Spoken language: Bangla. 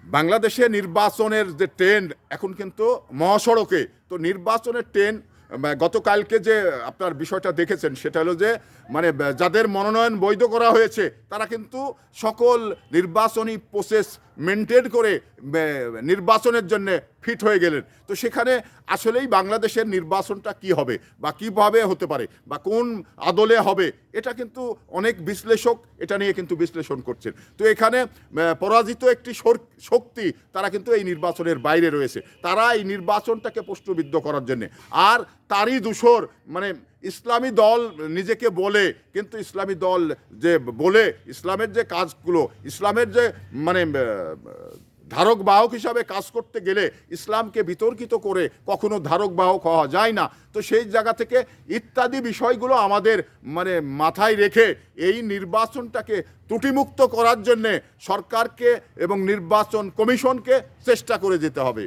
বাংলাদেশে নির্বাচনের যে ট্রেন্ড এখন কিন্তু মহাসড়কে, তো নির্বাচনের ট্রেন্ড গতকালকে যে আপনার বিষয়টা দেখেছেন সেটা হলো যে মানে যাদের মনোনয়ন বৈধ করা হয়েছে তারা কিন্তু সকল নির্বাচনী প্রসেস মেনটেন করে নির্বাচনের জন্য ফিট হয়ে গেলেন। তো সেখানে আসলেই বাংলাদেশের নির্বাচনটা কি হবে বা কীভাবে হতে পারে বা কোন আদলে হবে, এটা কিন্তু অনেক বিশ্লেষক এটা নিয়ে কিন্তু বিশ্লেষণ করছেন। তো এখানে পরাজিত একটি শক্তি তারা কিন্তু এই নির্বাচনের বাইরে রয়েছে, তারা এই নির্বাচনটাকে প্রশ্নবিদ্ধ করার জন্যে। আর তারই দূষর মানে ইসলামী দল নিজেকে বলে, কিন্তু ইসলামী দল যে বলে ইসলামের যে কাজগুলো, ইসলামের যে মানে ধারক বাহক হিসাবে কাজ করতে গেলে ইসলামকে বিতর্কিত করে কখনো ধারক বাহক হওয়া যায় না। তো সেই জায়গা থেকে ইত্যাদি বিষয়গুলো আমাদের মানে মাথায় রেখে এই নির্বাচনটাকে ত্রুটিমুক্ত করার জন্যে সরকারকে এবং নির্বাচন কমিশনকে চেষ্টা করে যেতে হবে।